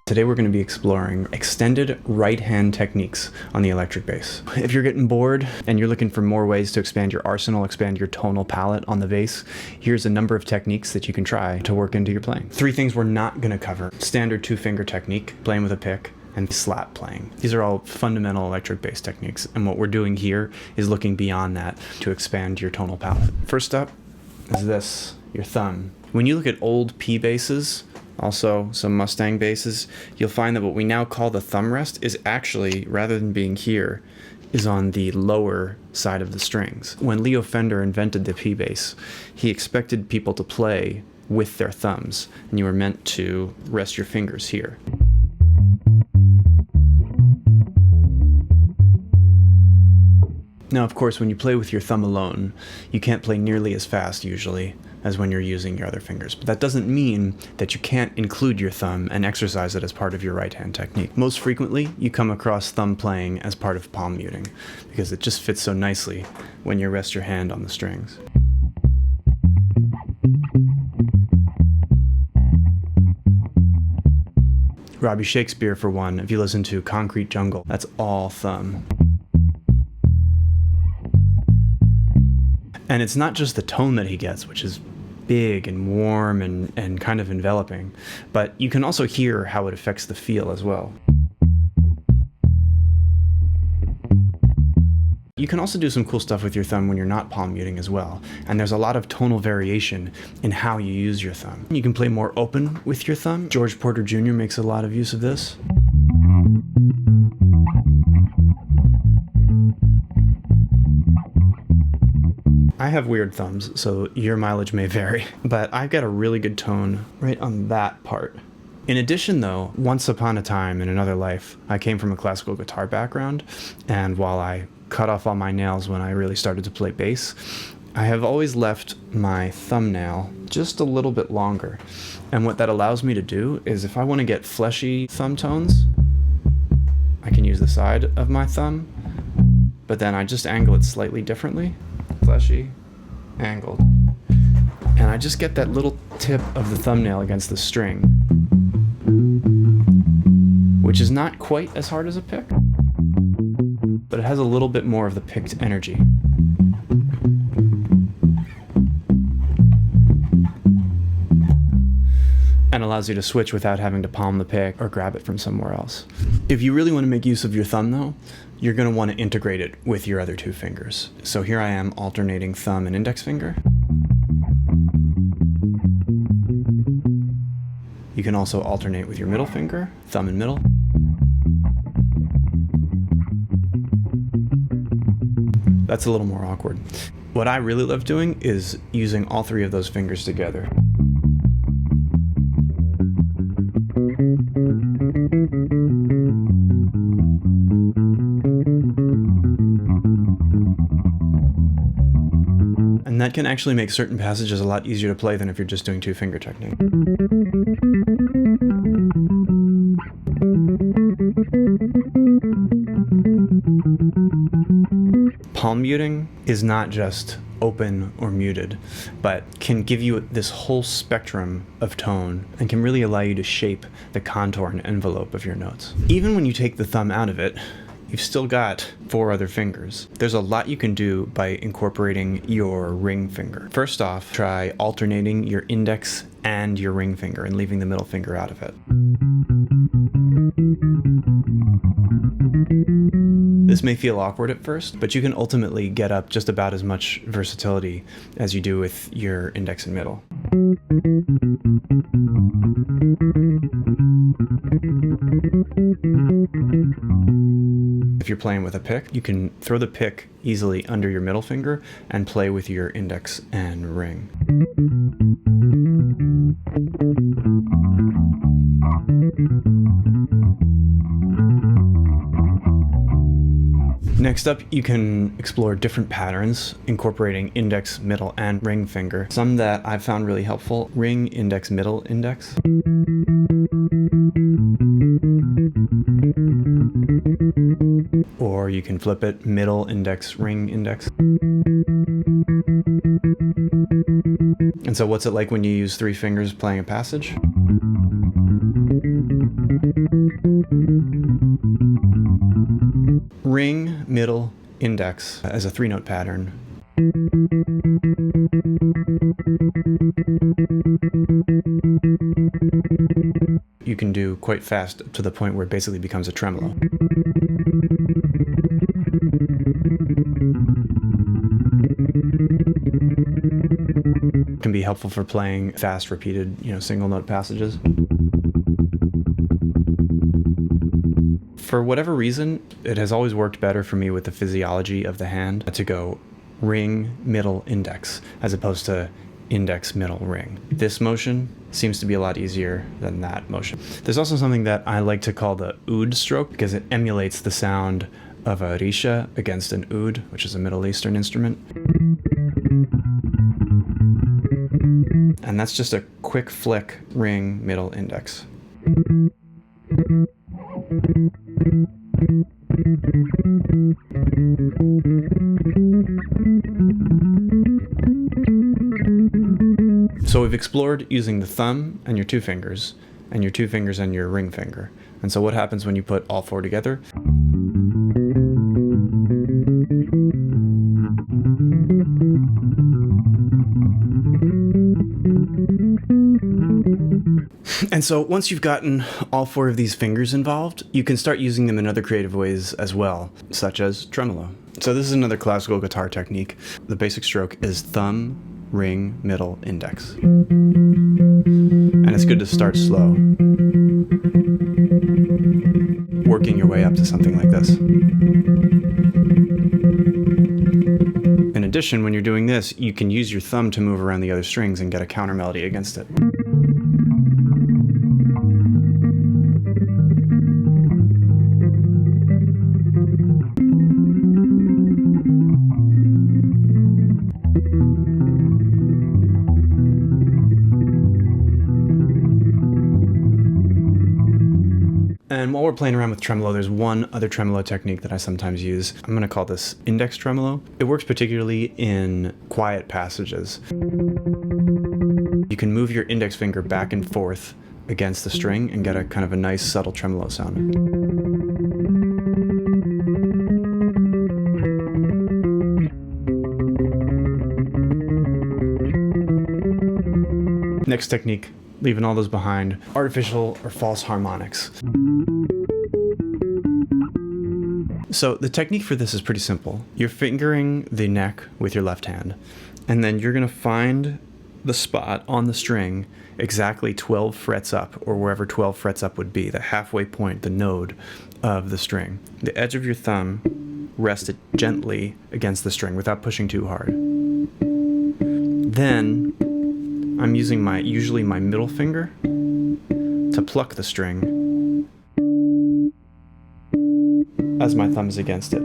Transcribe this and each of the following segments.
Today we're going to be exploring extended right hand techniques on the electric bass. If you're getting bored and you're looking for more ways to expand your arsenal, expand your tonal palette on the bass, here's a number of techniques that you can try to work into your playing. 3 things we're not going to cover: standard 2-finger technique, playing with a pick, and slap playing. These are all fundamental electric bass techniques, and what we're doing here is looking beyond that to expand your tonal palette. First up is this, your thumb. When you look at old P basses, also some Mustang basses, you'll find that what we now call the thumb rest is actually, rather than being here, is on the lower side of the strings. When Leo Fender invented the P bass, he expected people to play with their thumbs, and you were meant to rest your fingers here. Now, of course, when you play with your thumb alone, you can't play nearly as fast usually as when you're using your other fingers. But that doesn't mean that you can't include your thumb and exercise it as part of your right hand technique. Most frequently, you come across thumb playing as part of palm muting, because it just fits so nicely when you rest your hand on the strings. Robbie Shakespeare, for one, if you listen to Concrete Jungle, that's all thumb. And it's not just the tone that he gets, which is big and warm and kind of enveloping, but you can also hear how it affects the feel as well. You can also do some cool stuff with your thumb when you're not palm muting as well, and there's a lot of tonal variation in how you use your thumb. You can play more open with your thumb. George Porter Jr. makes a lot of use of this. I have weird thumbs, so your mileage may vary, but I've got a really good tone right on that part. In addition though, once upon a time in another life, I came from a classical guitar background, and while I cut off all my nails when I really started to play bass, I have always left my thumbnail just a little bit longer. And what that allows me to do is, if I want to get fleshy thumb tones, I can use the side of my thumb, but then I just angle it slightly differently. Fleshy, angled. And I just get that little tip of the thumbnail against the string, which is not quite as hard as a pick, but it has a little bit more of the picked energy. And allows you to switch without having to palm the pick or grab it from somewhere else. If you really want to make use of your thumb though, you're going to want to integrate it with your other 2 fingers. So here I am alternating thumb and index finger. You can also alternate with your middle finger, thumb and middle. That's a little more awkward. What I really love doing is using all 3 of those fingers together. And that can actually make certain passages a lot easier to play than if you're just doing 2-finger technique. Palm muting is not just open or muted, but can give you this whole spectrum of tone and can really allow you to shape the contour and envelope of your notes. Even when you take the thumb out of it, you've still got 4 other fingers. There's a lot you can do by incorporating your ring finger. First off, try alternating your index and your ring finger and leaving the middle finger out of it. This may feel awkward at first, but you can ultimately get up just about as much versatility as you do with your index and middle. If you're playing with a pick, you can throw the pick easily under your middle finger and play with your index and ring. Next up, you can explore different patterns incorporating index, middle, and ring finger. Some that I've found really helpful: ring, index, middle, index. Or you can flip it, middle, index, ring, index. And so what's it like when you use 3 fingers playing a passage? ring, middle, index as a 3-note pattern. You can do quite fast to the point where it basically becomes a tremolo. It can be helpful for playing fast, repeated, single note passages. For whatever reason, it has always worked better for me with the physiology of the hand to go ring, middle, index, as opposed to index, middle, ring. This motion seems to be a lot easier than that motion. There's also something that I like to call the oud stroke, because it emulates the sound of a Reissue against an oud, which is a Middle Eastern instrument. And that's just a quick flick, ring, middle, index. So we've explored using the thumb and your two fingers, and your two fingers and your ring finger. And so what happens when you put all four together? And so once you've gotten all four of these fingers involved, you can start using them in other creative ways as well, such as tremolo. So this is another classical guitar technique. The basic stroke is thumb, ring, middle, index. And it's good to start slow, working your way up to something like this. In addition, when you're doing this, you can use your thumb to move around the other strings and get a counter melody against it. And while we're playing around with tremolo, there's one other tremolo technique that I sometimes use. I'm going to call this index tremolo. It works particularly in quiet passages. You can move your index finger back and forth against the string and get a kind of a nice subtle tremolo sound. Next technique, leaving all those behind, artificial or false harmonics. So the technique for this is pretty simple. You're fingering the neck with your left hand, and then you're going to find the spot on the string exactly 12 frets up, or wherever 12 frets up would be, the halfway point, the node of the string. The edge of your thumb rest it gently against the string without pushing too hard. Then I'm using usually my middle finger to pluck the string as my thumb's against it.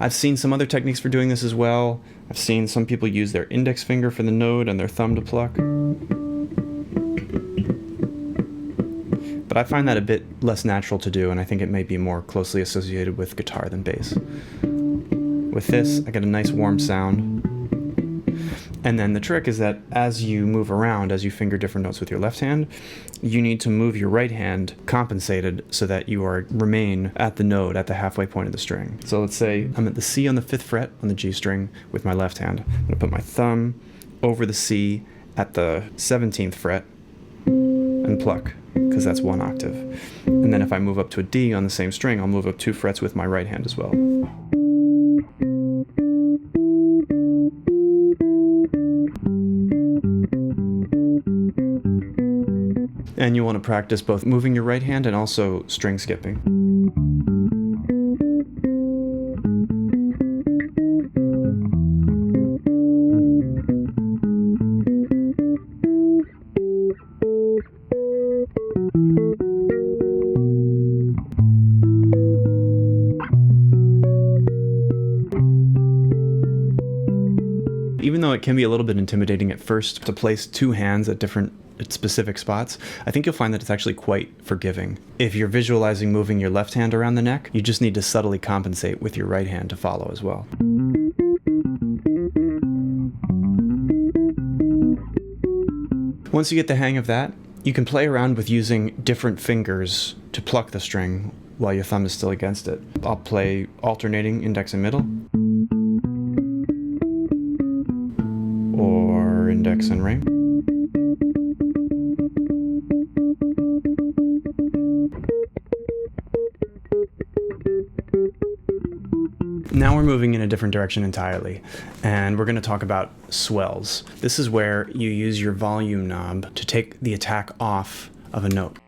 I've seen some other techniques for doing this as well. I've seen some people use their index finger for the node and their thumb to pluck. But I find that a bit less natural to do, and I think it may be more closely associated with guitar than bass. With this, I get a nice warm sound. And then the trick is that as you move around, as you finger different notes with your left hand, you need to move your right hand compensated so that you remain at the node at the halfway point of the string. So let's say I'm at the C on the 5th fret on the G string with my left hand. I'm going to put my thumb over the C at the 17th fret and pluck, because that's one octave. And then if I move up to a D on the same string, I'll move up 2 frets with my right hand as well. And you want to practice both moving your right hand and also string skipping. Even though it can be a little bit intimidating at first to place 2 hands at specific spots, I think you'll find that it's actually quite forgiving. If you're visualizing moving your left hand around the neck, you just need to subtly compensate with your right hand to follow as well. Once you get the hang of that, you can play around with using different fingers to pluck the string while your thumb is still against it. I'll play alternating index and middle, or index and ring. Now we're moving in a different direction entirely, and we're going to talk about swells. This is where you use your volume knob to take the attack off of a note.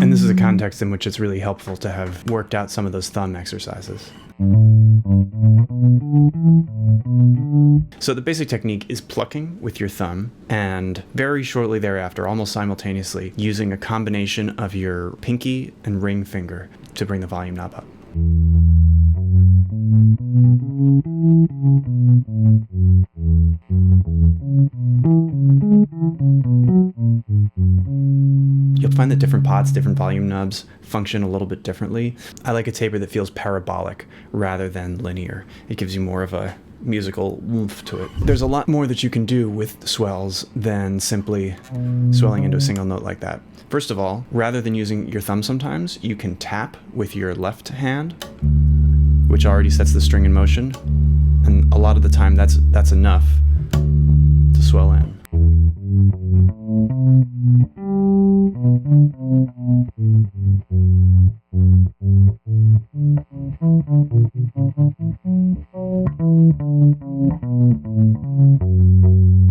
And this is a context in which it's really helpful to have worked out some of those thumb exercises. So the basic technique is plucking with your thumb, and very shortly thereafter, almost simultaneously, using a combination of your pinky and ring finger to bring the volume knob up. You'll find that different pots, different volume knobs function a little bit differently. I like a taper that feels parabolic rather than linear. It gives you more of a musical oomph to it. There's a lot more that you can do with swells than simply swelling into a single note like that. First of all, rather than using your thumb sometimes, you can tap with your left hand, which already sets the string in motion, and a lot of the time that's enough to swell in.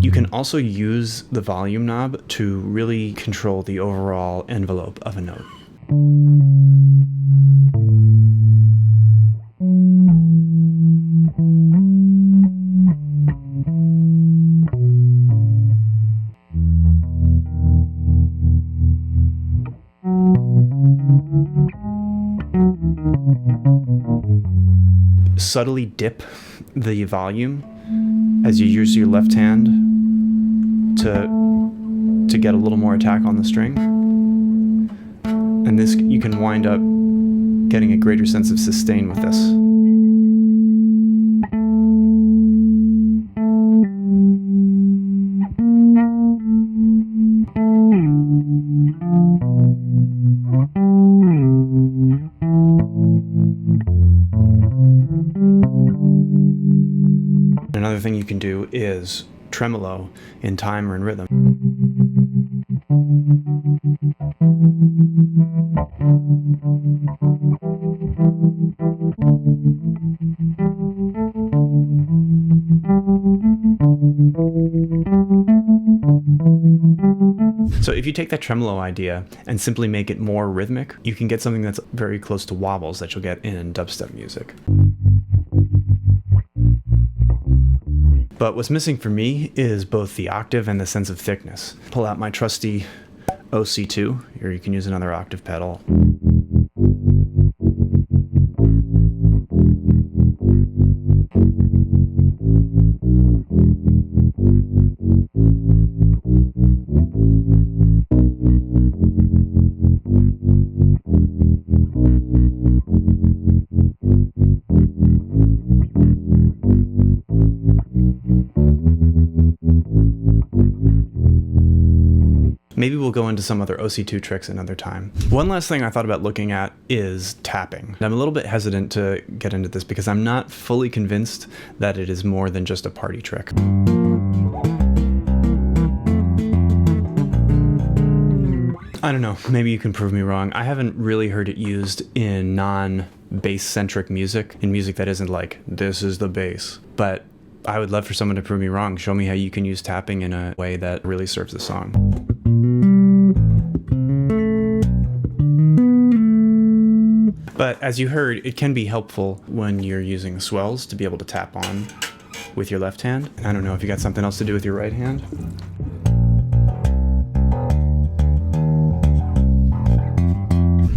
You can also use the volume knob to really control the overall envelope of a note. Subtly dip the volume as you use your left hand to get a little more attack on the string. And this, you can wind up getting a greater sense of sustain with this. Another thing you can do is tremolo in time or in rhythm. So if you take that tremolo idea and simply make it more rhythmic, you can get something that's very close to wobbles that you'll get in dubstep music. But what's missing for me is both the octave and the sense of thickness. Pull out my trusty OC2, or you can use another octave pedal. Maybe we'll go into some other OC2 tricks another time. One last thing I thought about looking at is tapping. I'm a little bit hesitant to get into this because I'm not fully convinced that it is more than just a party trick. I don't know, maybe you can prove me wrong. I haven't really heard it used in non-bass-centric music, in music that isn't like, this is the bass. But I would love for someone to prove me wrong. Show me how you can use tapping in a way that really serves the song. But as you heard, it can be helpful when you're using swells to be able to tap on with your left hand. I don't know if you got something else to do with your right hand.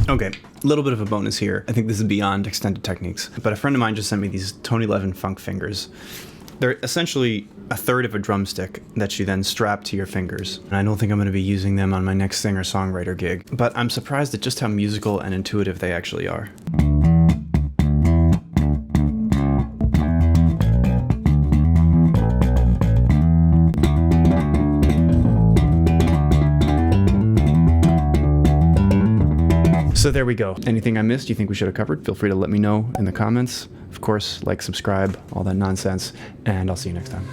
Okay, a little bit of a bonus here. I think this is beyond extended techniques, but a friend of mine just sent me these Tone 11 funk fingers. They're essentially a third of a drumstick that you then strap to your fingers. And I don't think I'm going to be using them on my next singer-songwriter gig, but I'm surprised at just how musical and intuitive they actually are. So there we go. Anything I missed you think we should have covered, feel free to let me know in the comments. Of course, like, subscribe, all that nonsense, and I'll see you next time.